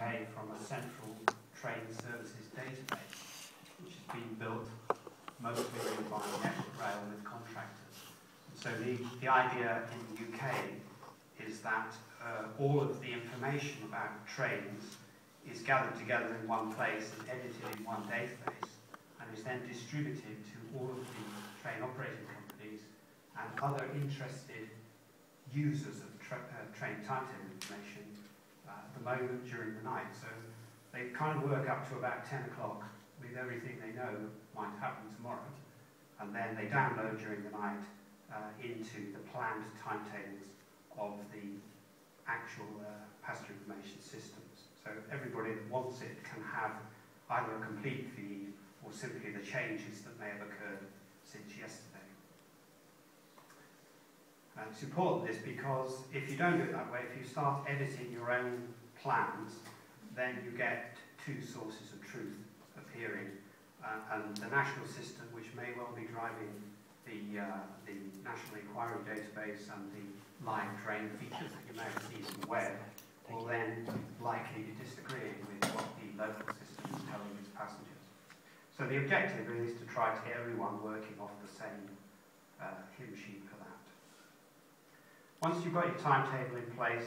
UK from a central train services database, which has been built mostly by Network Rail with contractors. And so the idea in the UK is that all of the information about trains is gathered together in one place and edited in one database, and is then distributed to all of the train operating companies and other interested users of train timetable information at the moment during the night. So they kind of work up to about 10 o'clock with everything they know might happen tomorrow, and then they download during the night into the planned timetables of the actual passenger information systems. So everybody that wants it can have either a complete feed or simply the changes that may have occurred since yesterday. It's important this because if you don't do it that way, if you start editing your own plans, then you get two sources of truth appearing, and the national system, which may well be driving the National Inquiry Database and the live train features that you may have seen on the web, will then likely be disagreeing with what the local system is telling its passengers. So the objective is to try to get everyone working off the same hymn sheet for that. Once you've got your timetable in place,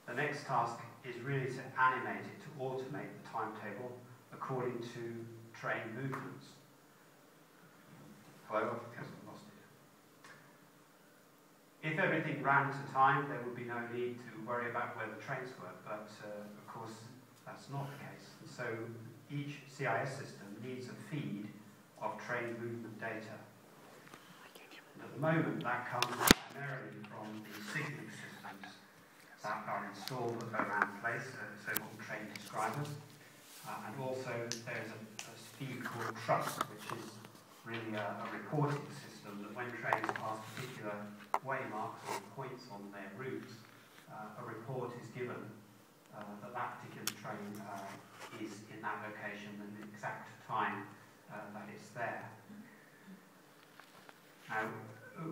the next task is really to animate it, to automate the timetable according to train movements. Hello, I've lost it. If everything ran to time, there would be no need to worry about where the trains were, but of course that's not the case. And so each CIS system needs a feed of train movement data. And at the moment that comes primarily from the signalling systems that are installed around the place, so-called train describers. And also there's a feed called Trust, which is really a reporting system that when trains pass particular waymarks or points on their routes, a report is given that that particular train is in that location and the exact time that it's there. Now,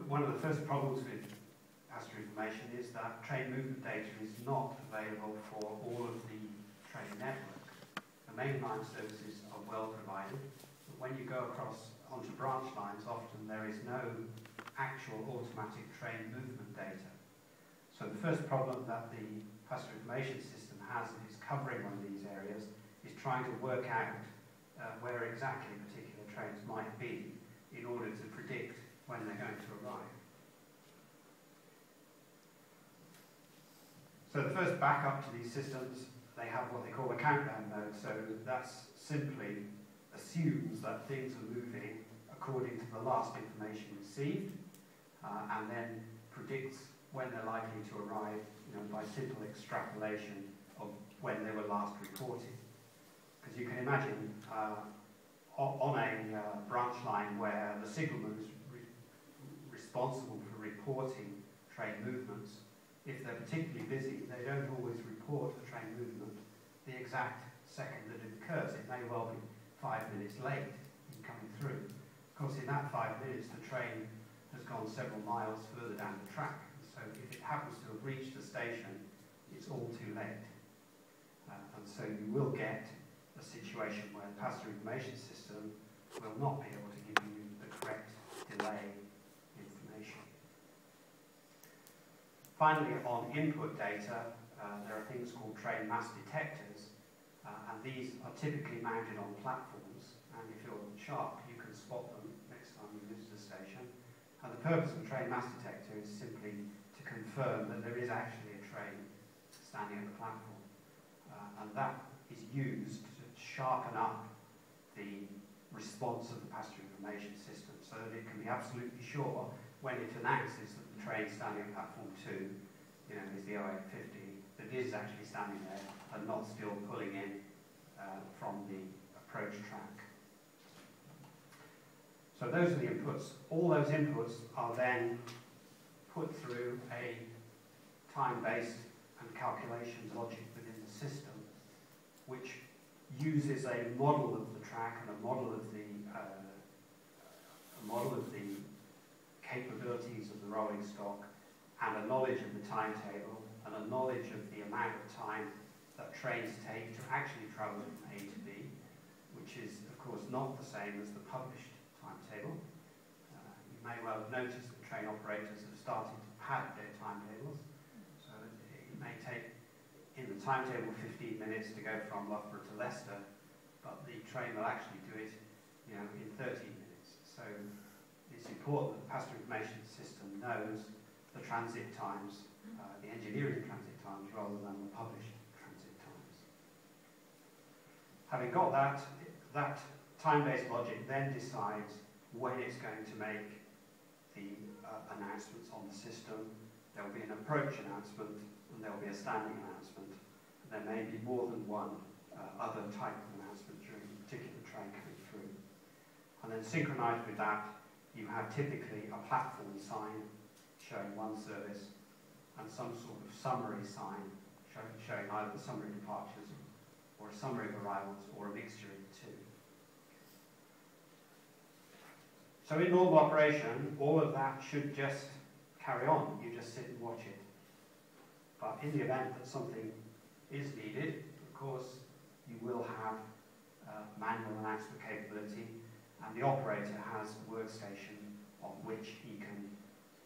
one of the first problems with passenger information is that train movement data is not available for all of the train network. The mainline services are well provided, but when you go across onto branch lines, often there is no actual automatic train movement data. So the first problem that the passenger information system has if it's covering one of these areas is trying to work out where exactly particular trains might be in order to predict when they're going to arrive. So the first backup to these systems, they have what they call a countdown mode. So that simply assumes that things are moving according to the last information received, and then predicts when they're likely to arrive, by simple extrapolation of when they were last reported. Because you can imagine on a branch line where the signalman is responsible for reporting train movements, if they're particularly busy, they don't always report the train movement the exact second that it occurs. It may well be 5 minutes late in coming through. Of course, in that 5 minutes, the train has gone several miles further down the track. So if it happens to have reached the station, it's all too late. And so you will get a situation where the passenger information system will not be able to give you the correct delay information. Finally, on input data, there are things called train mass detectors, and these are typically mounted on platforms, and if you're sharp, you can spot them next time you visit a station. And the purpose of a train mass detector is simply to confirm that there is actually a train standing at the platform, and that is used to sharpen up the response of the passenger information system so that it can be absolutely sure when it announces that the train standing at platform 2, is the 0850, that it is actually standing there and not still pulling in from the approach track. So those are the inputs. All those inputs are then put through a time-based and calculation logic within the system, which uses a model of the track and a model of the capabilities of the rolling stock, and a knowledge of the timetable, and a knowledge of the amount of time that trains take to actually travel from A to B, which is, of course, not the same as the published timetable. You may well have noticed that train operators have started to pad their timetables, so that it may take, in the timetable, 15 minutes to go from Loughborough to Leicester, but the train will actually do it, in 13 minutes. So it's important that the passenger information system knows the transit times, the engineering transit times, rather than the published transit times. Having got that time-based logic then decides when it's going to make the announcements on the system. There will be an approach announcement, and there will be a standing announcement. There may be more than one other type of announcement during a particular train coming through. And then synchronised with that, you have typically a platform sign showing one service and some sort of summary sign showing either the summary departures or a summary of arrivals or a mixture of the two. So in normal operation, all of that should just carry on. You just sit and watch it. But in the event that something is needed, of course, you will have manual announcement capability, and the operator has a workstation on which he can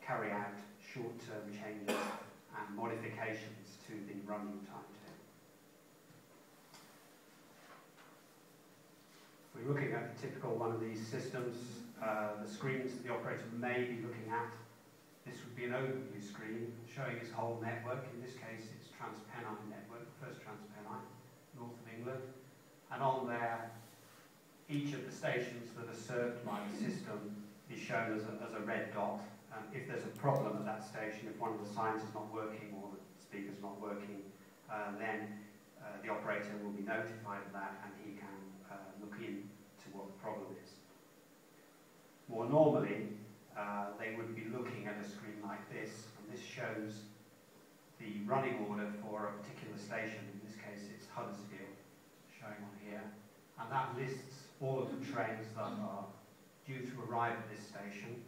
carry out short-term changes and modifications to the running timetable. We're looking at a typical one of these systems. The screens that the operator may be looking at. This would be an overview screen showing his whole network. In this case, it's Transpennine network, first Transpennine, north of England. And on there, each of the stations that are served by the system is shown as a red dot. If there's a problem at that station, if one of the signs is not working or the speaker's not working, then the operator will be notified of that and he can look into what the problem is. More normally, they would be looking at a screen like this, and this shows the running order for a particular station. In this case, it's Huddersfield, showing on here. And that lists all of the trains that are due to arrive at this station.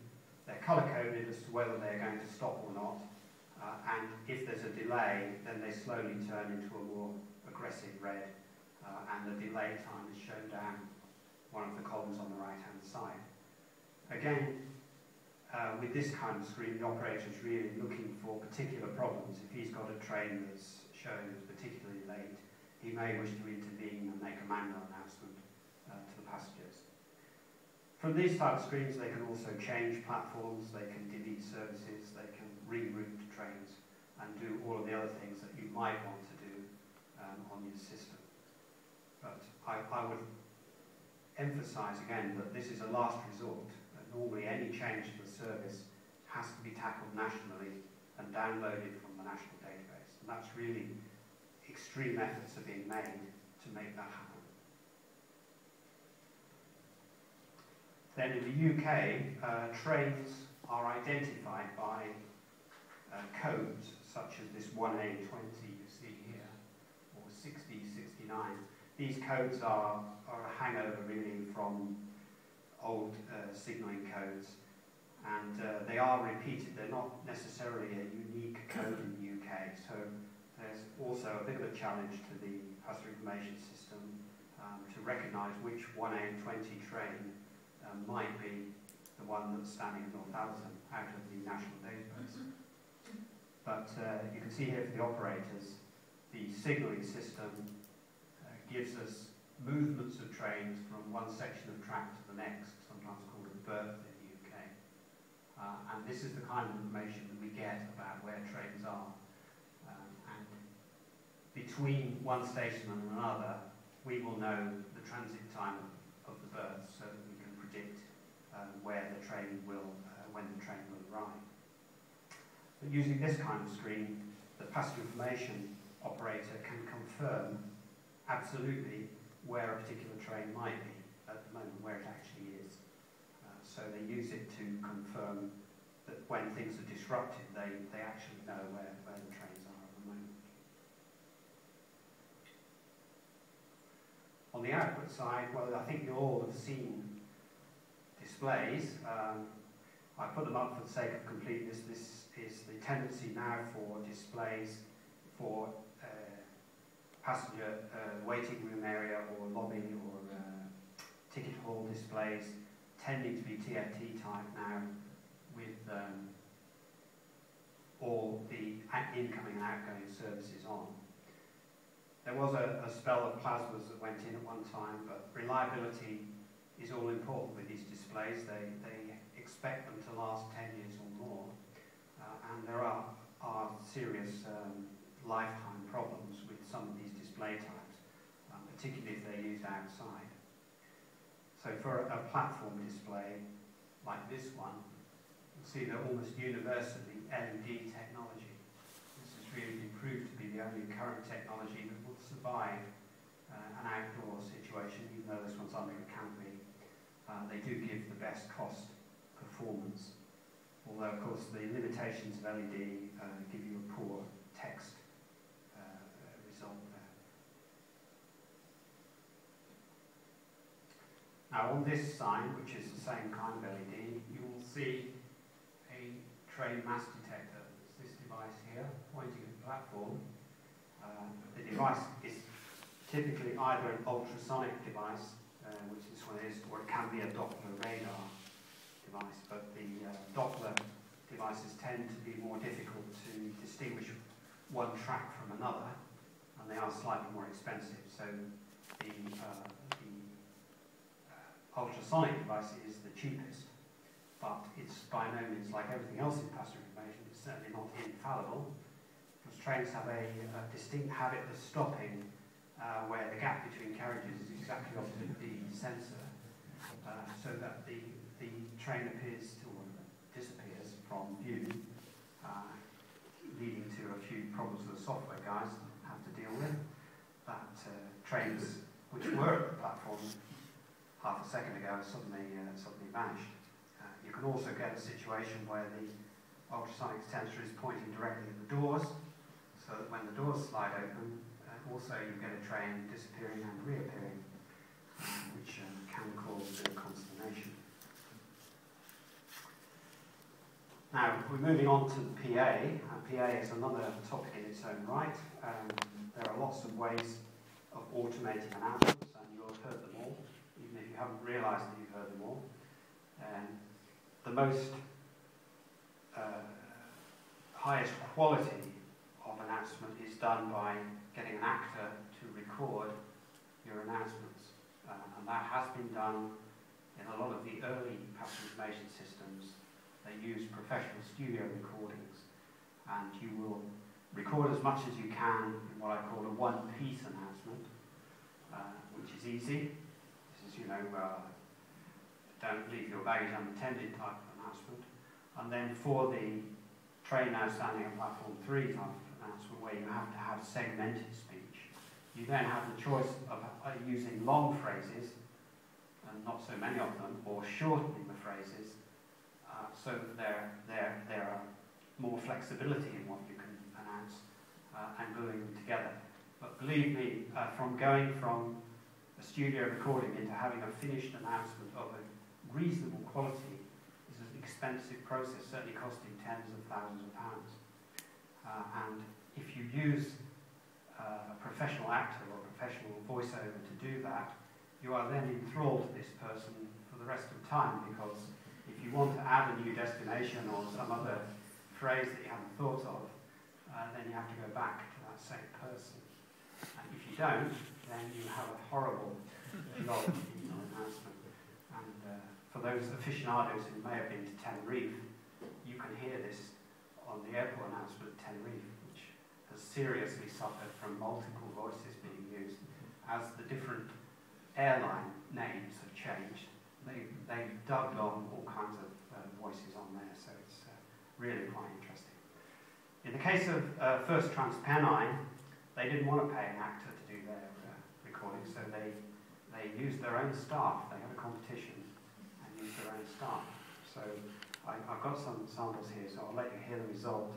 They're colour-coded as to whether they're going to stop or not. And if there's a delay, then they slowly turn into a more aggressive red. And the delay time is shown down one of the columns on the right-hand side. Again, with this kind of screen, the operator is really looking for particular problems. If he's got a train that's showing as particularly late, he may wish to intervene and make a manual announcement to the passengers. From these type of screens, they can also change platforms, they can delete services, they can reroute trains, and do all of the other things that you might want to do on your system. But I would emphasise again that this is a last resort. Normally any change to the service has to be tackled nationally and downloaded from the national database. And that's really extreme efforts are being made to make that happen. Then in the UK, trains are identified by codes such as this 1A20 you see here, or 6069. These codes are a hangover really from old signalling codes, and they are repeated. They're not necessarily a unique code in the UK, so there's also a bit of a challenge to the passenger information system to recognise which 1A20 train might be the one that's standing at Northampton out of the national database. But you can see here for the operators, the signalling system gives us movements of trains from one section of track to the next, sometimes called a berth in the UK. And this is the kind of information that we get about where trains are. And between one station and another, we will know the transit time of the berth so that we can predict where the train will, when the train will arrive. But using this kind of screen, the passenger information operator can confirm absolutely where a particular train might be at the moment, where it actually is. So they use it to confirm that when things are disrupted, they actually know where the trains are at the moment. On the output side, well, I think you all have seen displays. I put them up for the sake of completeness. This is the tendency now for displays for passenger waiting room area or lobby or ticket hall displays tending to be TFT type now, with all the incoming and outgoing services on. There was a spell of plasmas that went in at one time, but reliability is all important with these displays. They expect them to last 10 years or more, and there are serious lifetime problems with some of these display types, particularly if they're used outside. So for a platform display like this one, you'll see they're almost universally LED technology. This has really been proved to be the only current technology that will survive an outdoor situation, even though this one's under a canopy. They do give the best cost performance, although of course the limitations of LED give you a poor text result there. Now on this sign, which is the same kind of LED, you will see a train mass detector. It's this device here, pointing at the platform. The device is typically either an ultrasonic device, which this one is, or it can be a Doppler radar device, but the Doppler devices tend to be more difficult to distinguish one track from another, and they are slightly more expensive. So the ultrasonic device is the cheapest, but it's by no means, like everything else in passenger information, it's certainly not infallible, because trains have a distinct habit of stopping where the gap between carriages is exactly opposite the sensor, so that the train appears to, or disappears from view, leading to a few problems that the software guys have to deal with. That trains which were at the platform half a second ago suddenly vanished. You can also get a situation where the ultrasonic sensor is pointing directly at the doors, so that when the doors slide open, also you get a train disappearing and reappearing, which can cause a bit of consternation. Now, we're moving on to the PA. PA is another topic in its own right. There are lots of ways of automating announcements, and you'll have heard them all, even if you haven't realised that you've heard them all. The most highest quality of announcement is done by getting an actor to record your announcements. And that has been done in a lot of the early passenger information systems. They use professional studio recordings, and you will record as much as you can in what I call a one-piece announcement, which is easy. This is, don't leave your baggage unattended type of announcement. And then for the train now standing at platform 3 type of announcement, where you have to have segmented speech, you then have the choice of using long phrases, and not so many of them, or shortening the phrases, so that there are more flexibility in what you can announce, and gluing them together. But believe me, from going from a studio recording into having a finished announcement of a reasonable quality is an expensive process, certainly costing tens of thousands of pounds. And if you use a professional actor or a professional voiceover to do that, you are then enthralled to this person for the rest of the time, because if you want to add a new destination or some other phrase that you haven't thought of, then you have to go back to that same person. And if you don't, then you have a horrible log in your announcement. And for those aficionados who may have been to Tenerife, you can hear this on the airport announcement at Tenerife, which has seriously suffered from multiple voices being used. As the different airline names have changed, they've dubbed on all kinds of voices on there, so it's really quite interesting. In the case of First TransPennine, they didn't want to pay an actor to do their recording, so they used their own staff. They had a competition and used their own staff. So I've got some samples here, so I'll let you hear the result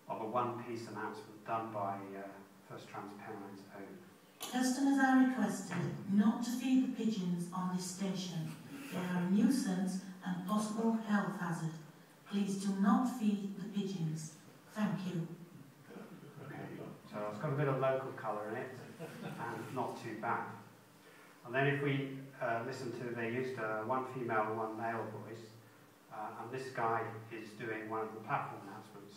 of a one-piece announcement done by First TransPennine's own. Customers are requested not to feed the pigeons on this station. They are a nuisance and possible health hazard. Please do not feed the pigeons. Thank you. Okay, so it's got a bit of local colour in it. and not too bad. And then if we listen to, they used one female and one male voice, and this guy is doing one of the platform announcements.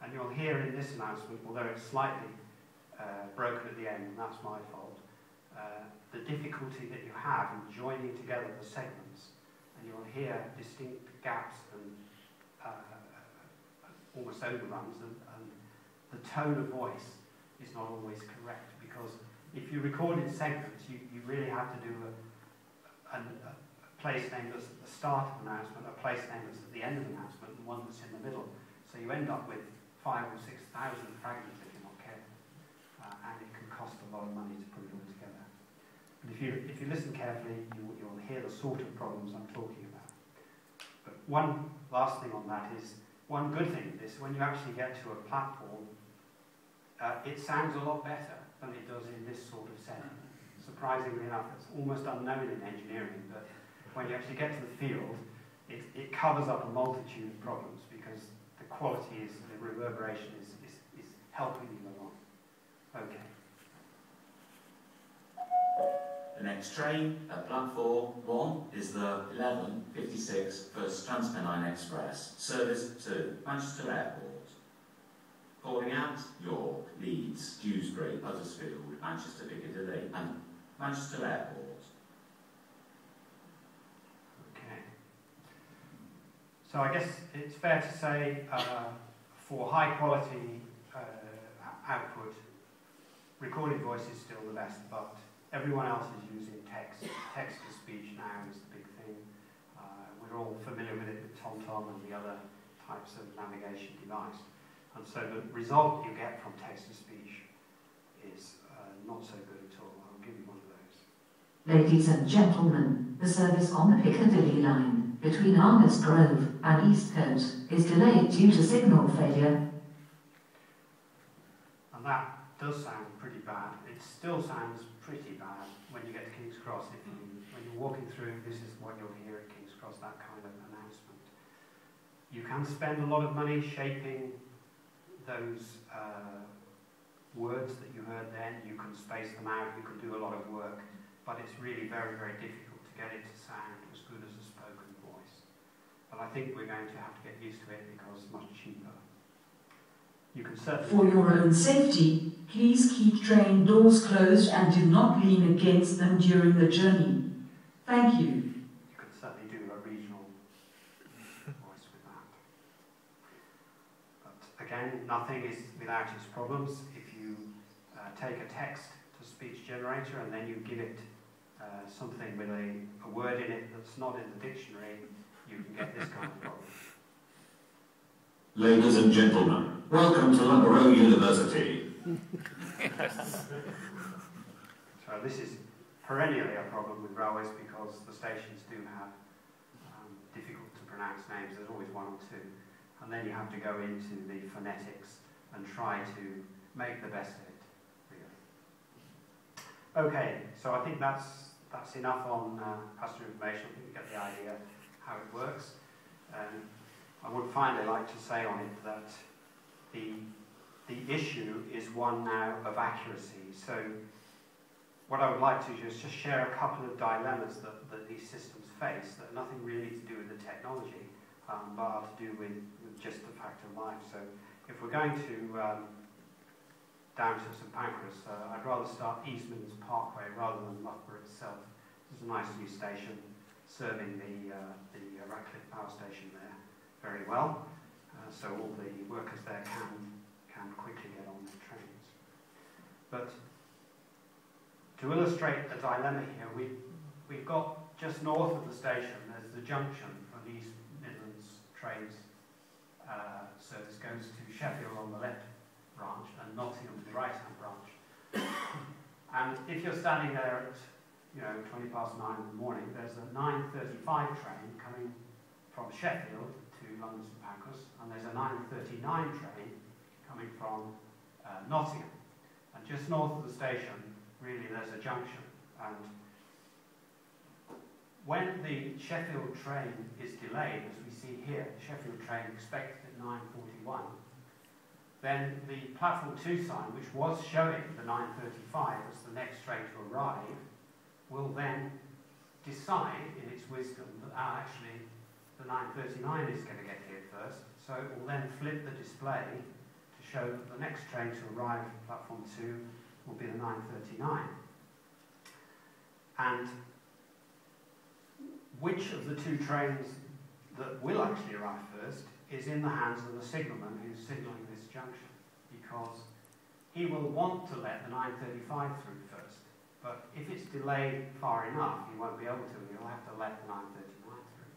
And you'll hear in this announcement, although it's slightly broken at the end, and that's my fault, the difficulty that you have in joining together the segments, and you'll hear distinct gaps and almost overruns, and the tone of voice is not always correct, because if you record in segments, you really have to do a place name that's at the start of the announcement, a place name that's at the end of the announcement, and one that's in the middle. So you end up with 5,000 or 6,000 fragments if you're not careful, and it can cost a lot of money to put it all together. But if you listen carefully, you'll hear the sort of problems I'm talking about. But one last thing on that is, one good thing is when you actually get to a platform, it sounds a lot better than it does in this sort of setting. Surprisingly enough, it's almost unknown in engineering, but when you actually get to the field, it covers up a multitude of problems because the quality is, the reverberation is helping you along. Okay. The next train at platform 1 is the 11:56 First Transpennine Express, service to Manchester Airport. Calling out York, Leeds, Dewsbury, Huddersfield, Manchester Piccadilly and Manchester Airport. Okay. So I guess it's fair to say for high quality output, recorded voice is still the best, but everyone else is using text. Text-to-speech now is the big thing. We're all familiar with it with TomTom and the other types of navigation device. And so the result you get from text-to-speech is not so good at all. I'll give you one of those. Ladies and gentlemen, the service on the Piccadilly line between Argus Grove and Eastcote is delayed due to signal failure. And that does sound pretty bad. It still sounds pretty bad when you get to Kings Cross. When you're walking through, this is what you'll hear at Kings Cross, that kind of announcement. You can spend a lot of money shaping those words that you heard then. You can space them out, you can do a lot of work, but it's really very, very difficult to get it to sound as good as a spoken voice. But I think we're going to have to get used to it because it's much cheaper. You can certainly... For your own safety, please keep train doors closed and do not lean against them during the journey. Thank you. You can certainly do a regional voice with that. But again, nothing is without its problems. If you take a text-to-speech generator and then you give it something with a word in it that's not in the dictionary, you can get this kind of problem. Ladies and gentlemen, welcome to Loughborough University. So this is perennially a problem with railways because the stations do have difficult to pronounce names. There's always one or two. And then you have to go into the phonetics and try to make the best of it, really. Okay, so I think that's enough on passenger information. I think you get the idea how it works. I would finally like to say on it that the issue is one now of accuracy. So what I would like to do is just share a couple of dilemmas that these systems face that are nothing really to do with the technology, but are to do with just the fact of life. So if we're going to down to St Pancras, I'd rather start Siemens Parkway rather than Loughborough itself. There's a nice new station serving the Ratcliffe Power Station there very well, so all the workers there can quickly get on their trains. But to illustrate the dilemma here, we've got just north of the station, there's the junction for the East Midlands trains service goes to Sheffield on the left branch and Nottingham the right-hand branch. And if you're standing there at 20 past 9 in the morning, there's a 9:35 train coming from Sheffield to London St Pancras, and there's a 9:39 train coming from Nottingham. And just north of the station, really, there's a junction. And when the Sheffield train is delayed, as we see here, the Sheffield train expected at 9:41, then the platform 2 sign, which was showing the 9:35 as the next train to arrive, will then decide in its wisdom that actually the 9:39 is going to get here first, so it will then flip the display to show that the next train to arrive at platform 2 will be the 9:39. And which of the two trains that will actually arrive first is in the hands of the signalman who's signalling this junction, because he will want to let the 9:35 through first, but if it's delayed far enough, he won't be able to. He'll have to let the 9:39 through.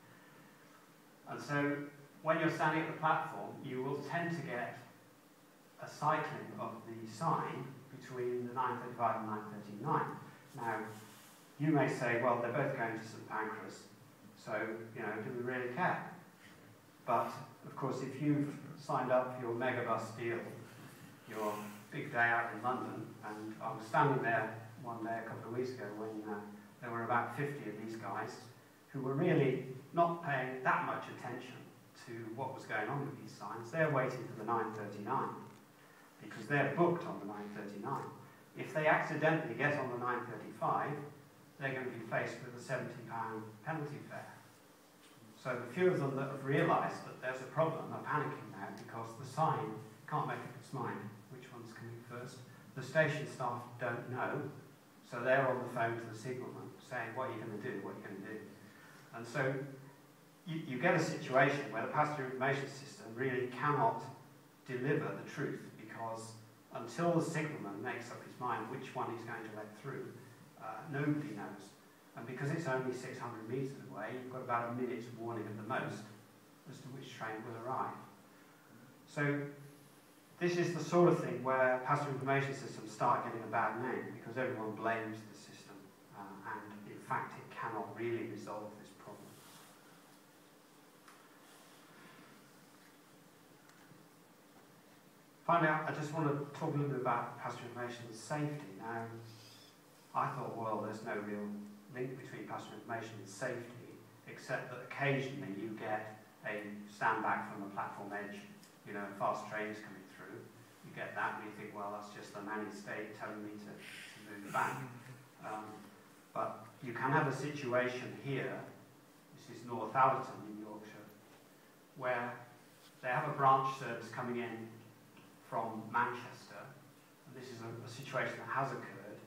And so when you're standing at the platform, you will tend to get a cycling of the sign between the 9:35 and 9:39. Now, you may say, well, they're both going to St Pancras, so, you know, do we really care? But, of course, if you've signed up for your megabus deal, your big day out in London, and I was standing there one day a couple of weeks ago when there were about 50 of these guys who were really not paying that much attention to what was going on with these signs. They're waiting for the 9:39 because they're booked on the 9:39. If they accidentally get on the 9:35, they're going to be faced with a £70 penalty fare. So the few of them that have realised that there's a problem are panicking now because the sign can't make up its mind which one's coming first. The station staff don't know, so they're on the phone to the signalman saying, what are you going to do, what are you going to do? And so you get a situation where the passenger information system really cannot deliver the truth, because until the signalman makes up his mind which one he's going to let through, nobody knows. And because it's only 600 metres away, you've got about a minute's warning at the most as to which train will arrive. So this is the sort of thing where passenger information systems start getting a bad name, because everyone blames the system, and in fact it cannot really resolve this problem. Finally, I just want to talk a little bit about passenger information and safety. Now, I thought, well, there's no real link between passenger information and safety, except that occasionally you get a stand back from the platform edge, you know, fast trains coming through. You get that and you think, well, that's just the nanny state telling me to move back. But you can have a situation here, this is North Allerton in Yorkshire, where they have a branch service coming in from Manchester, and this is a situation that has occurred,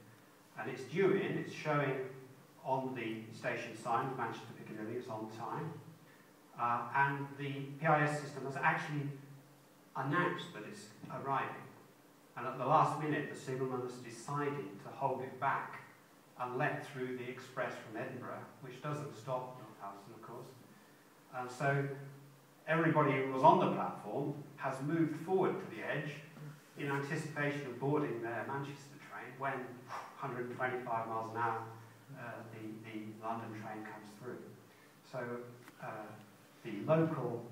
and it's due in, it's showing on the station sign, Manchester Piccadilly is on time, and the PIS system has actually announced that it's arriving, and at the last minute the signalman has decided to hold it back and let through the express from Edinburgh, which doesn't stop Northampton, of course. And so everybody who was on the platform has moved forward to the edge in anticipation of boarding their Manchester train when 125 miles an hour the London train comes through. So the local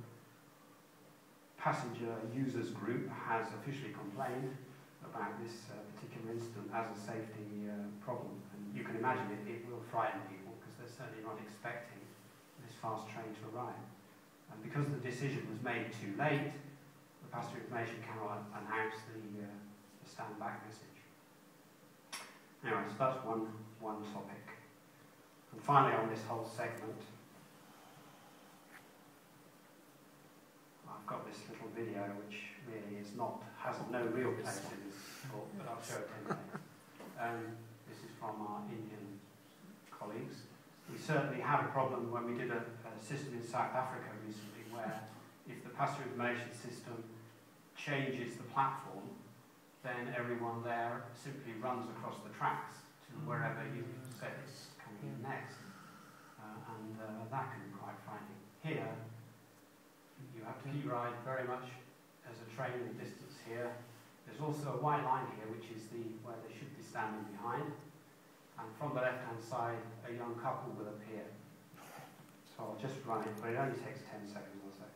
passenger users group has officially complained about this particular incident as a safety problem. And you can imagine it will frighten people, because they're certainly not expecting this fast train to arrive. And because the decision was made too late, the passenger information cannot announce the stand back message. Anyway, so that's one topic. And finally, on this whole segment, I've got this little video which really has no real place in this talk, but I'll show it anyway. This is from our Indian colleagues. We certainly had a problem when we did a system in South Africa recently, where if the passenger information system changes the platform, then everyone there simply runs across the tracks to wherever you said it's coming in next. And that can be quite frightening. Here, you have to keep your eye very much as a train in the distance here. There's also a white line here, which is where they should be standing behind. And from the left-hand side, a young couple will appear. So I'll just run it, but it only takes 10 seconds or so.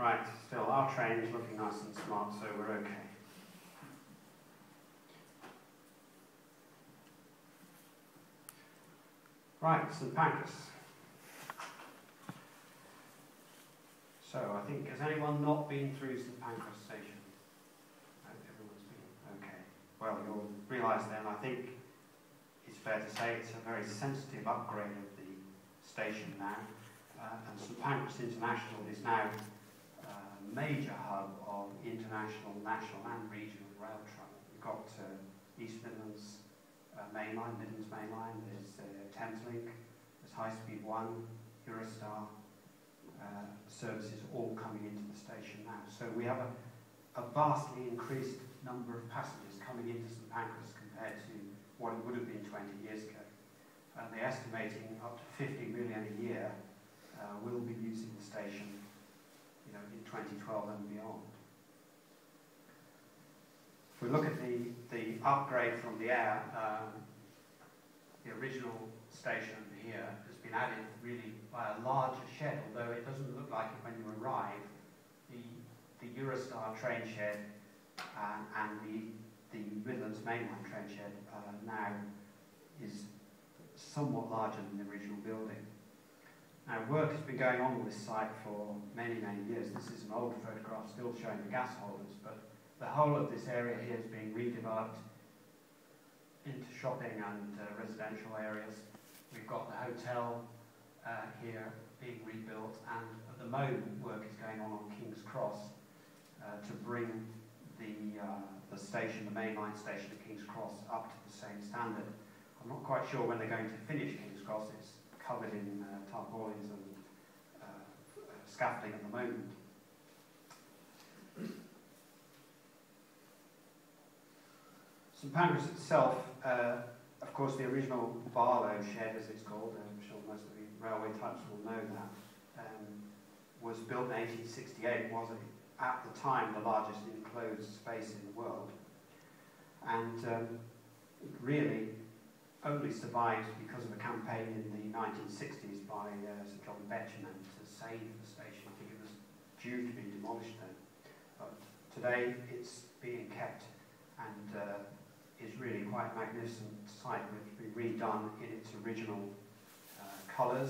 Right, still, our train is looking nice and smart, so we're okay. Right, St Pancras. So, I think, has anyone not been through St Pancras station? No, everyone's been. Okay. Well, you'll realise then, I think it's fair to say it's a very sensitive upgrade of the station now. And St Pancras International is now a major hub of international, national and regional rail travel. We've got East Midlands mainline, Midlands mainline, there's Thameslink, there's High Speed 1, Eurostar services all coming into the station now. So we have a vastly increased number of passengers coming into St Pancras compared to what it would have been 20 years ago. And they're estimating up to 50 million a year will be using the station, you know, in 2012 and beyond. If we look at the upgrade from the air, the original station here has been added really by a larger shed, although it doesn't look like it when you arrive. The Eurostar train shed and the Midlands mainline train shed now is somewhat larger than the original building. Now, work has been going on with this site for many, many years. This is an old photograph still showing the gas holders, but the whole of this area here is being redeveloped into shopping and residential areas. We've got the hotel here being rebuilt, and at the moment work is going on Kings Cross to bring the station, the mainline station at Kings Cross, up to the same standard. I'm not quite sure when they're going to finish Kings Cross. It's covered in tarpaulins and scaffolding at the moment. St Pancras itself, of course, the original Barlow shed, as it's called, and I'm sure most of the railway types will know that, was built in 1868, was at the time the largest enclosed space in the world, and really only survived because of a campaign in the 1960s by Sir John Betjeman to save the station. I think it was due to be demolished then, but today it's being kept and is really quite a magnificent site, which has been redone in its original colours,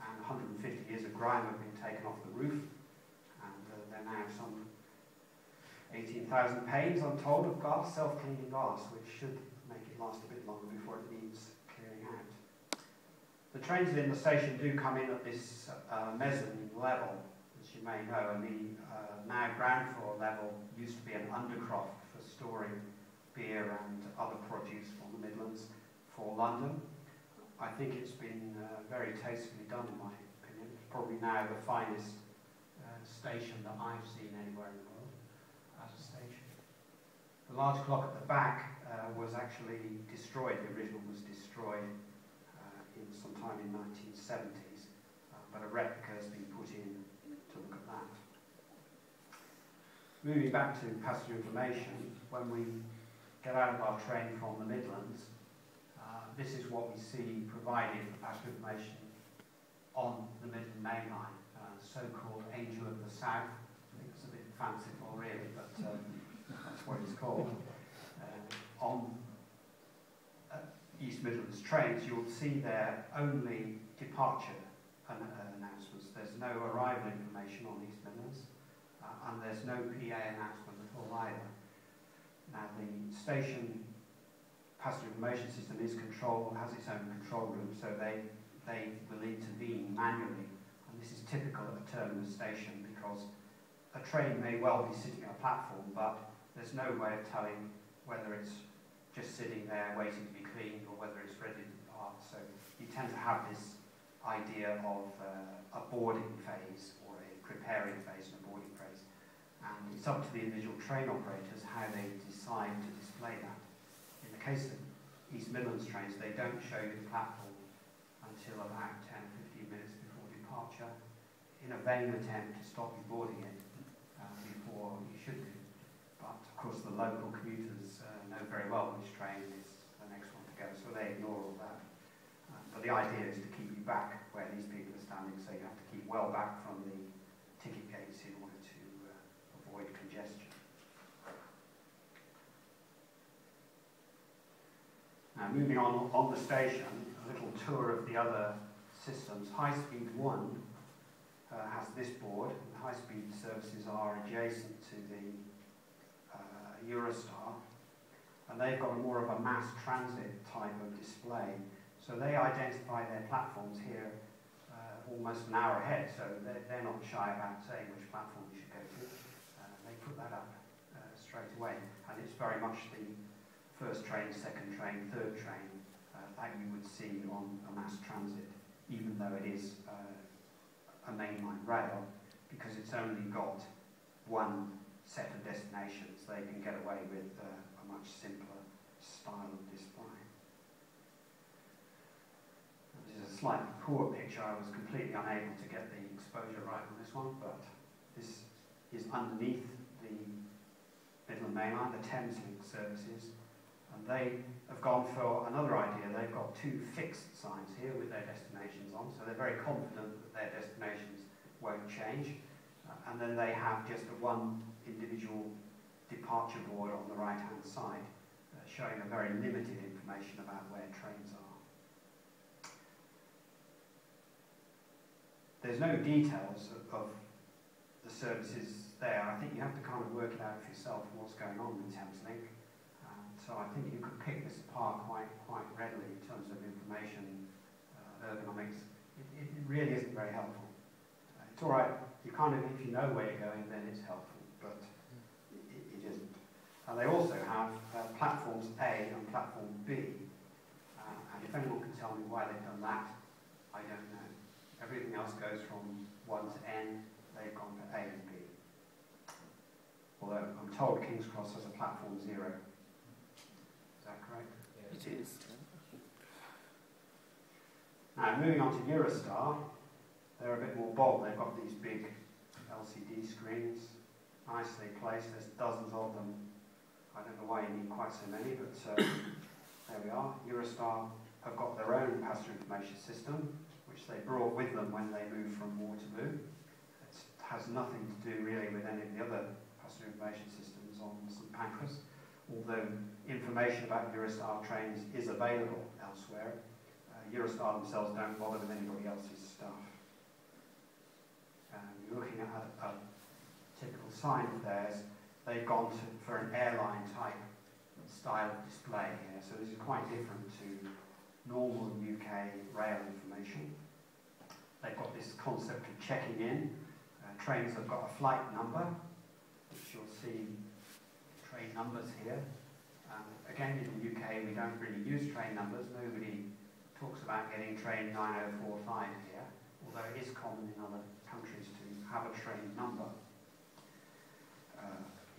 and 150 years of grime have been taken off the roof, and there are now some 18,000 panes, I'm told, of glass, self-cleaning glass, which should make it last a bit longer before it needs clearing out. The trains in the station do come in at this mezzanine level, as you may know, and the now ground floor level used to be an undercroft for storing beer and other produce from the Midlands for London. I think it's been very tastefully done, in my opinion. It's probably now the finest station that I've seen anywhere in the world as a station. The large clock at the back was actually destroyed. The original was destroyed in sometime in 1970s, but a replica has been put in to look at that. Moving back to passenger information, when we get out of our train from the Midlands, this is what we see provided for passenger information on the Midland mainline, so-called Angel of the South. I think it's a bit fanciful really, but that's what it's called. On East Midlands trains, you'll see there only departure announcements. There's no arrival information on East Midlands, and there's no PA announcement at all either. Now, the station passenger information system has its own control room, so they will intervene manually. And this is typical of a terminus station, because a train may well be sitting at a platform, but there's no way of telling whether it's just sitting there waiting to be cleaned or whether it's ready to depart. So you tend to have this idea of a boarding phase, or a preparing phase and a boarding phase. And it's up to the individual train operators how they decide to display that. In the case of East Midlands trains, they don't show you the platform until about 10-15 minutes before departure, in a vain attempt to stop you boarding it before you should do. But of course the local commuters know very well which train is the next one to go, so they ignore all that. But the idea is to keep you back where these people are standing, so you have to keep well back from the ticket gates in order to Now, moving on the station, a little tour of the other systems. High Speed 1 has this board. The high speed services are adjacent to the Eurostar, and they've got more of a mass transit type of display. So they identify their platforms here almost an hour ahead, so they're not shy about saying which platform you should go to. They put that up straight away, and it's very much the first train, second train, third train that you would see on a mass transit, even though it is a mainline rail, because it's only got one set of destinations. They can get away with a much simpler style of display. This is a slightly poor picture. I was completely unable to get the exposure right on this one, but this is underneath the Midland Main Line, the Thames Link services, and they have gone for another idea. They've got two fixed signs here with their destinations on, so they're very confident that their destinations won't change. And then they have just one individual departure board on the right-hand side, showing a very limited information about where trains are. There's no details of the services there. I think you have to kind of work it out for yourself what's going on with Thames Link. So I think you could pick this apart quite readily in terms of information, ergonomics. It really isn't very helpful. It's all right, you kind of, if you know where you're going, then it's helpful, but it isn't. And they also have platforms A and platform B. And if anyone can tell me why they've done that, I don't know. Everything else goes from 1 to N, they've gone for A and B. Although I'm told Kings Cross has a platform 0. Is that correct? It is. Now, moving on to Eurostar, they're a bit more bold. They've got these big LCD screens, nicely placed. There's dozens of them. I don't know why you need quite so many, but there we are. Eurostar have got their own passenger information system, which they brought with them when they moved from Waterloo. It has nothing to do really with any of the other passenger information systems on St Pancras, although information about Eurostar trains is available elsewhere. Eurostar themselves don't bother with anybody else's stuff. You're looking at a typical sign of theirs. They've gone for an airline type style of display here, so this is quite different to normal UK rail information. They've got this concept of checking in. Trains have got a flight number, which you'll see train numbers here. Again, in the UK, we don't really use train numbers. Nobody talks about getting train 9045 here, although it is common in other countries to have a train number.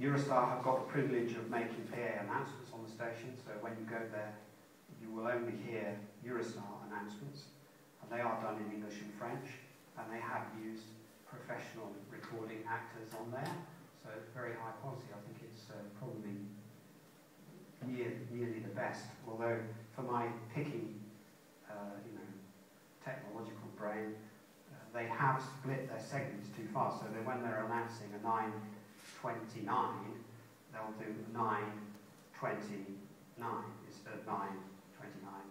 Eurostar have got the privilege of making PA announcements on the station, so when you go there, you will only hear Eurostar announcements, and they are done in English and French, and they have used professional recording actors on there, so it's very high quality. I think it's probably nearly the best, although for my picky, technological brain, they have split their segments too far, so that when they're announcing a 9:29, they'll do 9:29 instead of 9:29.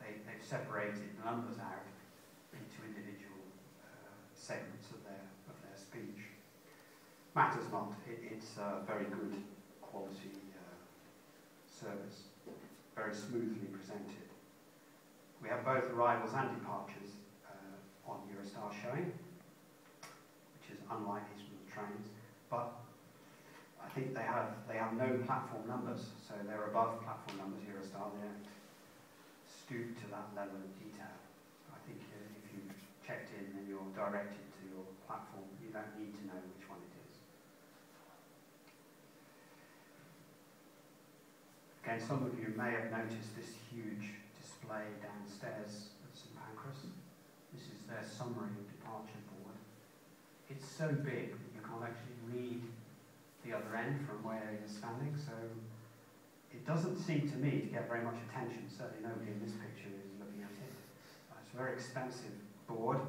They've separated the numbers out into individual segments of their speech. Matters not, it's a very good quality service, very smoothly presented. We have both arrivals and departures on Eurostar showing, which is unlike these trains, but I think they have no platform numbers, so they're above platform numbers. Eurostar, they don't stoop to that level of detail. I think if you've checked in and you're directed to your platform, you don't need to know which one it is. Again, some of you may have noticed this huge display downstairs at St Pancras. This is their summary of departure board. It's so big that you can't actually read the other end from where you're standing, so it doesn't seem to me to get very much attention. Certainly nobody in this picture is looking at it. It's a very expensive board,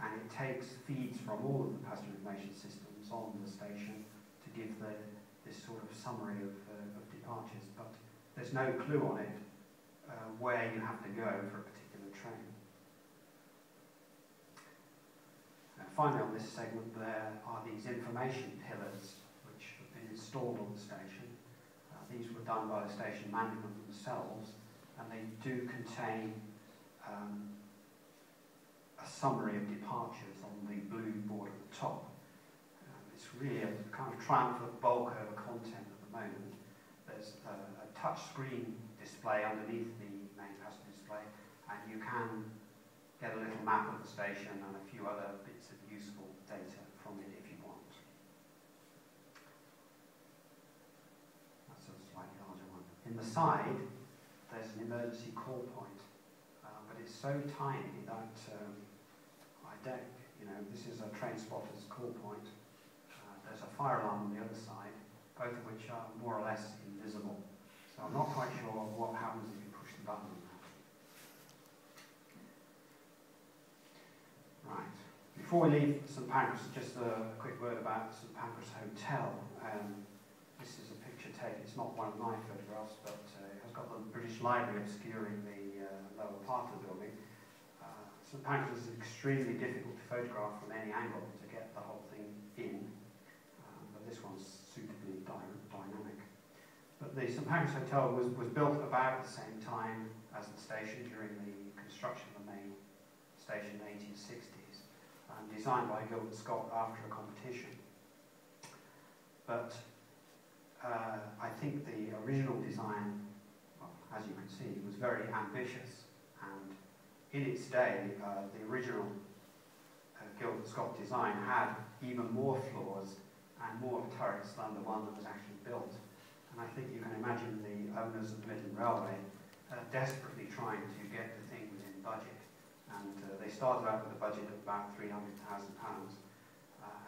and it takes feeds from all of the passenger information systems on the station to give this sort of summary of departures, but there's no clue on it where you have to go for a particular train. Finally, on this segment, there are these information pillars which have been installed on the station. These were done by the station management themselves, and they do contain a summary of departures on the blue board at the top. It's really a kind of triumph of bulk over content at the moment. There's a touch screen display underneath the main passenger display, and you can get a little map of the station and a few other bits of useful data from it if you want. That's a slightly larger one. In the side, there's an emergency call point, but it's so tiny that I don't, this is a train spotter's call point. There's a fire alarm on the other side, both of which are more or less invisible. So I'm not quite sure what happens if you push the button on that. Right. Before we leave St Pancras, just a quick word about the St Pancras Hotel. This is a picture taken. It's not one of my photographs, but it has got the British Library obscuring the lower part of the building. St Pancras is extremely difficult to photograph from any angle to get the whole thing in. This one's suitably dynamic. But the St Pancras Hotel was built about the same time as the station during the construction of the main station in the 1860s, and designed by Gilbert Scott after a competition. But I think the original design, well, as you can see, was very ambitious, and in its day, the original Gilbert Scott design had even more floors and more turrets than the one that was actually built. And I think you can imagine the owners of the Midland Railway desperately trying to get the thing within budget. And they started out with a budget of about £300,000,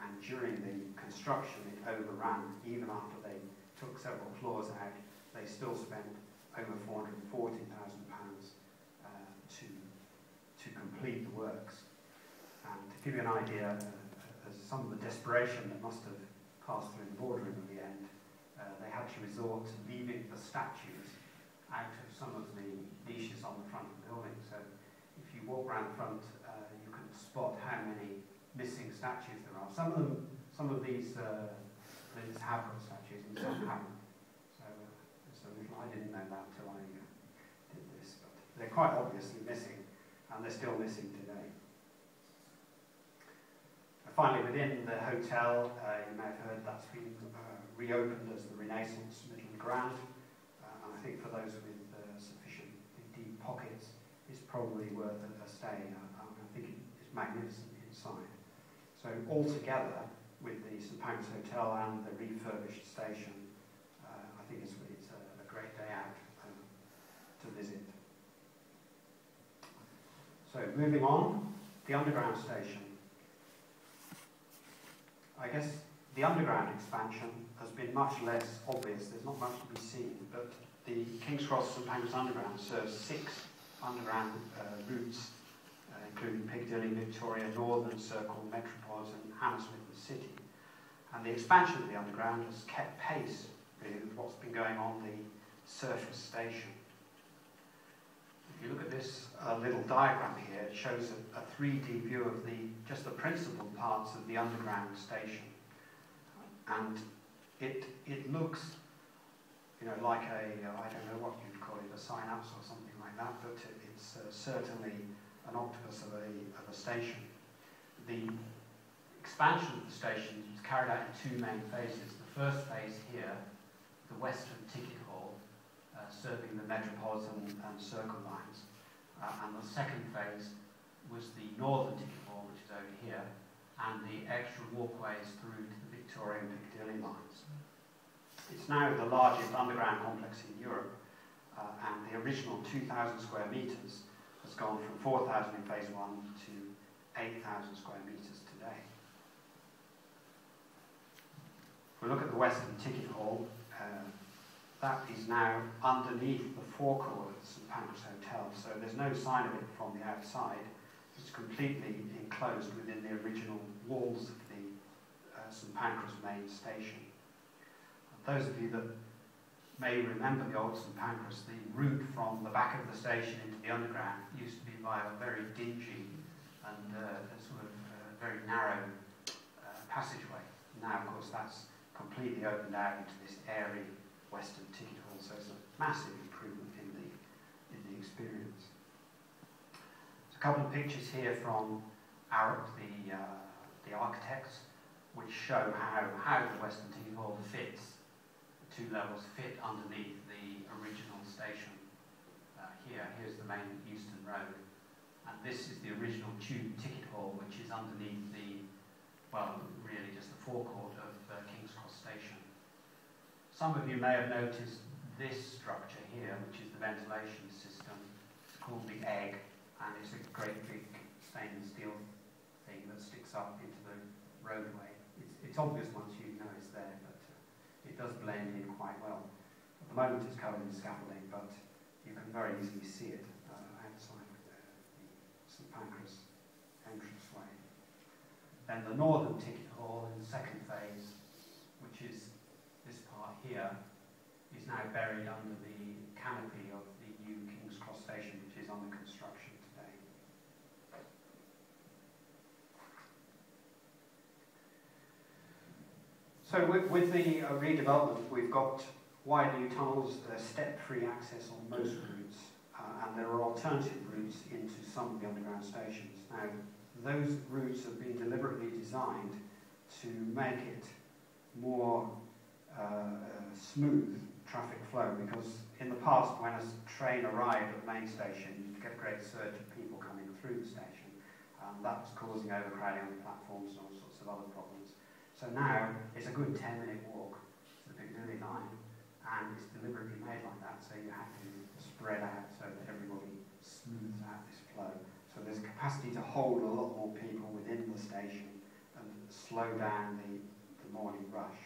and during the construction it overran. Even after they took several floors out, they still spent over £440,000 to complete the works. And to give you an idea, some of the desperation that must have passed through the boardroom at the end, they had to resort to leaving the statues out of some of the niches on the front of the building. So if you walk around the front, you can spot how many missing statues there are. Some of these buildings have got statues and some haven't. So I didn't know that until I did this, but they're quite obviously missing, and they're still missing today. Finally, within the hotel, you may have heard that's been reopened as the Renaissance Midland Grand, and I think for those with sufficiently deep pockets, it's probably worth a stay. I think it's magnificent inside. So altogether, with the St Pancras Hotel and the refurbished station, I think it's a great day out to visit. So moving on, the underground station. I guess the underground expansion has been much less obvious. There's not much to be seen, but the Kings Cross St Pancras Underground serves 6 underground routes, including Piccadilly, Victoria, Northern Circle, Metropolitan, Hammersmith and City. And the expansion of the underground has kept pace really with what's been going on the surface station. If you look at this little diagram here, it shows a 3D view of just the principal parts of the underground station. And it looks, like I don't know what you'd call it, a synapse or something like that, but it's certainly an octopus of a station. The expansion of the station is carried out in 2 main phases. The first phase here, the Western Ticket Hall, serving the Metropolitan and Circle lines. And the second phase was the Northern Ticket Hall, which is over here, and the extra walkways through to the Victoria and Piccadilly lines. It's now the largest underground complex in Europe, and the original 2,000 square metres has gone from 4,000 in phase 1 to 8,000 square metres today. If we look at the Western Ticket Hall, that is now underneath the forecourt of the St Pancras Hotel, so there's no sign of it from the outside. It's completely enclosed within the original walls of the St Pancras main station. And those of you that may remember the old St Pancras, the route from the back of the station into the underground used to be via a very dingy and very narrow passageway. Now, of course, that's completely opened out into this airy western ticket hall, so it's a massive improvement in the experience. There's a couple of pictures here from Arup, the architects, which show how the western ticket hall fits. The two levels fit underneath the original station. Here's the main Euston Road, and this is the original tube ticket hall, which is underneath really just the forecourt of Kings Cross Station. Some of you may have noticed this structure here, which is the ventilation system. It's called the egg, and it's a great big stainless steel thing that sticks up into the roadway. It's obvious once you know it's there, but it does blend in quite well. At the moment it's covered in scaffolding, but you can very easily see it outside the St Pancras entranceway. Then the northern ticket hall in the second phase, which is this part here, is now buried under the canopy of the new Kings Cross Station, which is under construction today. So with the redevelopment, we've got wide new tunnels, step-free access on most routes, and there are alternative routes into some of the underground stations. Now, those routes have been deliberately designed to make it more smooth traffic flow, because in the past, when a train arrived at the main station, you'd get a great surge of people coming through the station. That was causing overcrowding on the platforms and all sorts of other problems. So now it's a good 10-minute walk to the Piccadilly line, and it's deliberately made like that, so you have to spread out so that everybody smooths out this flow. So there's capacity to hold a lot more people within the station and slow down the morning rush.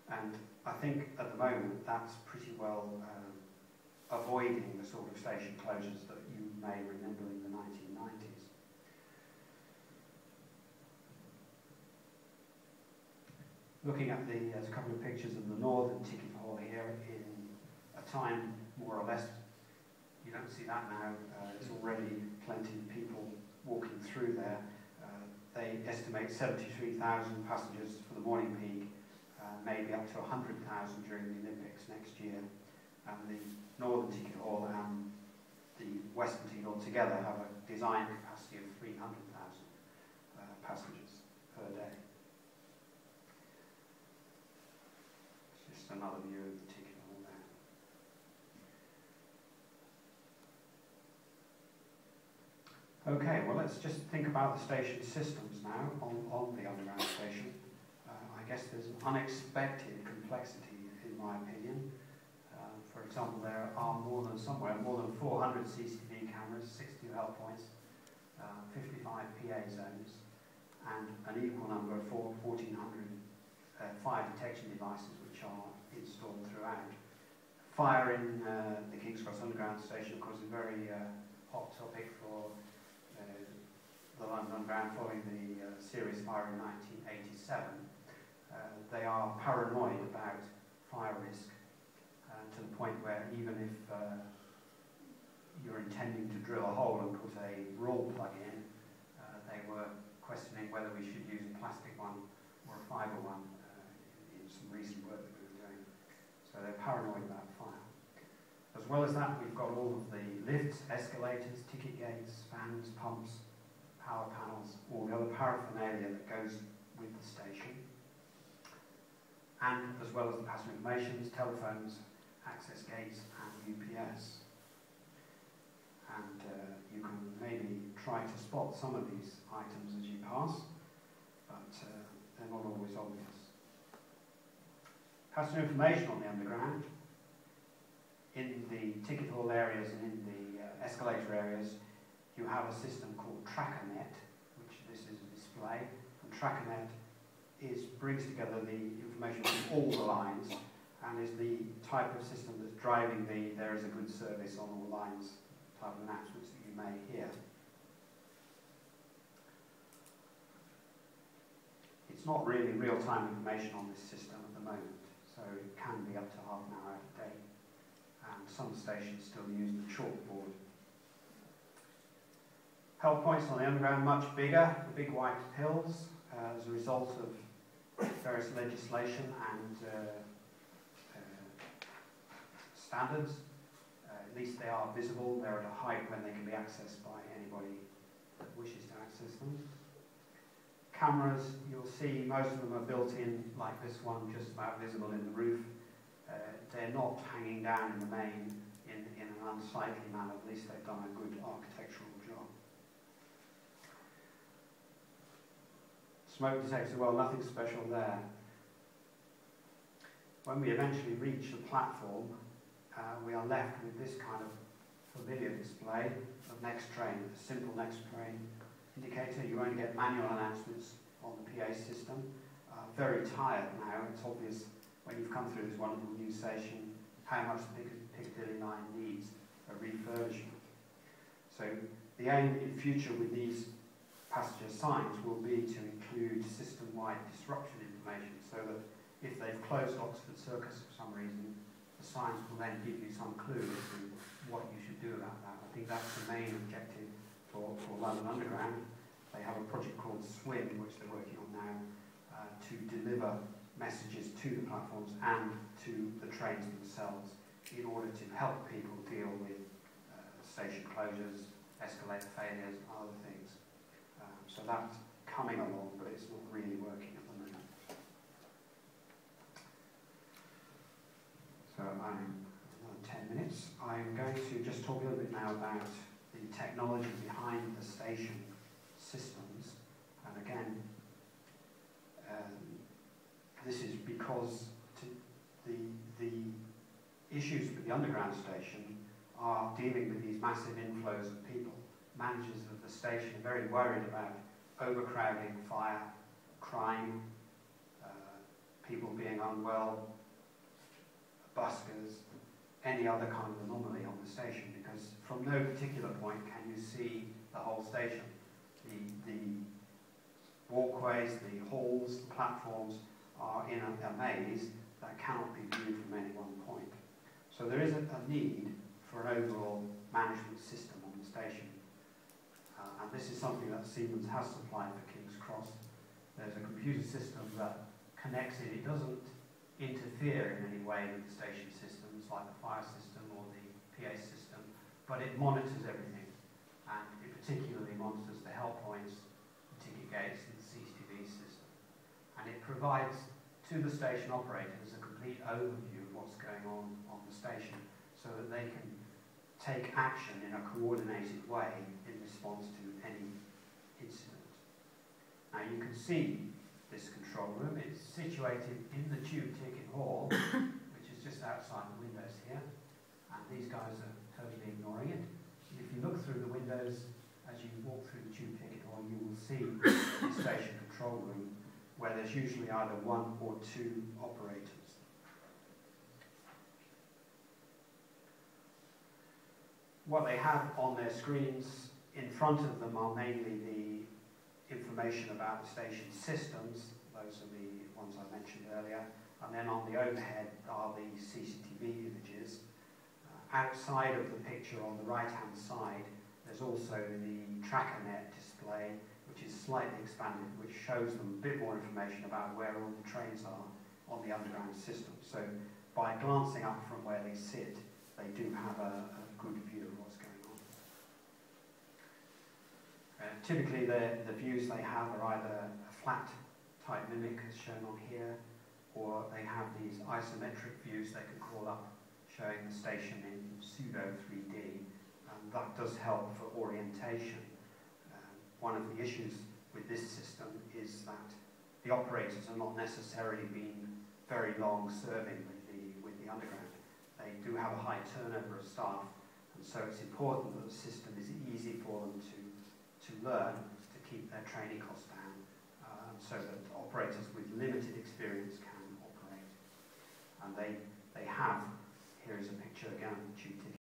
And I think at the moment that's pretty well avoiding the sort of station closures that you may remember in the 1990s. Looking at there's a couple of pictures of the northern ticket hall here in a time more or less. You don't see that now. There's already plenty of people walking through there. They estimate 73,000 passengers for the morning peak, maybe up to 100,000 during the Olympics next year. And the northern ticket hall and the western ticket hall together have a design capacity of 300,000 passengers per day. It's just another view of the ticket hall there. Okay, well, let's just think about the station systems now on the underground station. I guess there's an unexpected complexity, in my opinion. For example, there are more than 400 CCTV cameras, 60 help points, 55 PA zones, and an equal number of 1,400 fire detection devices which are installed throughout. Fire in the Kings Cross Underground station, of course, is a very hot topic for the London Underground following the serious fire in 1987. They are paranoid about fire risk to the point where even if you're intending to drill a hole and put a roll plug in, they were questioning whether we should use a plastic one or a fibre one in some recent work that we were doing. So they're paranoid about fire. As well as that, we've got all of the lifts, escalators, ticket gates, fans, pumps, power panels, all the other paraphernalia that goes with the station. And as well as the passenger informations, telephones, access gates and UPS. And you can maybe try to spot some of these items as you pass, but they're not always obvious. Passenger information on the underground. In the ticket hall areas and in the escalator areas, you have a system called TrackerNet, which this is a display. And TrackerNet brings together the information from all the lines and is the type of system that's driving the "there is a good service on all lines" type of announcements that you may hear. It's not really real-time information on this system at the moment, so it can be up to half an hour out of date. And some stations still use the chalkboard. Help points on the underground much bigger, the big white hills, as a result of various legislation and standards. At least they are visible, they're at a height when they can be accessed by anybody that wishes to access them. Cameras, you'll see most of them are built in, like this one, just about visible in the roof. They're not hanging down in the main in an unsightly manner, at least they've done a good architectural job. Smoke detector, well, nothing special there. When we eventually reach the platform, we are left with this kind of familiar display of next train, a simple next train indicator. You only get manual announcements on the PA system. Very tired now. It's obvious when you've come through this wonderful new station how much the Piccadilly line needs a refurbishment. So the aim in future with these passenger signs will be to include system-wide disruption information, so that if they've closed Oxford Circus for some reason, the signs will then give you some clue as to what you should do about that. I think that's the main objective for London Underground. They have a project called SWIM, which they're working on now, to deliver messages to the platforms and to the trains themselves in order to help people deal with station closures, escalator failures, and other things. So that's coming along, but it's not really working at the moment. So I'm another 10 minutes. I'm going to just talk a little bit now about the technology behind the station systems. And again, this is because the issues with the underground station are dealing with these massive inflows of people. Managers of the station are very worried about overcrowding, fire, crime, people being unwell, buskers, any other kind of anomaly on the station, because from no particular point can you see the whole station. The walkways, the halls, the platforms are in a maze that cannot be viewed from any one point. So there is a need for an overall management system on the station. And this is something that Siemens has supplied for Kings Cross. There's a computer system that connects it. It doesn't interfere in any way with the station systems like the fire system or the PA system, but it monitors everything. And it particularly monitors the help points, the ticket gates, and the CCTV system. And it provides to the station operators a complete overview of what's going on the station, so that they can take action in a coordinated way in response to any incident. Now you can see this control room. It's situated in the tube ticket hall, which is just outside the windows here, and these guys are totally ignoring it. If you look through the windows as you walk through the tube ticket hall, you will see the station control room, where there's usually either one or two operators. What they have on their screens in front of them are mainly the information about the station systems. Those are the ones I mentioned earlier. And then on the overhead are the CCTV images. Outside of the picture on the right-hand side, there's also the tracker net display, which is slightly expanded, which shows them a bit more information about where all the trains are on the underground system. So by glancing up from where they sit, they do have a good view of what's going on. Typically the views they have are either a flat type mimic as shown on here, or they have these isometric views they can call up showing the station in pseudo 3D, and that does help for orientation. One of the issues with this system is that the operators are not necessarily being very long serving with the underground. They do have a high turnover of staff, and so it's important that the system is easy for them to learn, to keep their training costs down, so that operators with limited experience can operate. And they have, here is a picture again of the tube ticket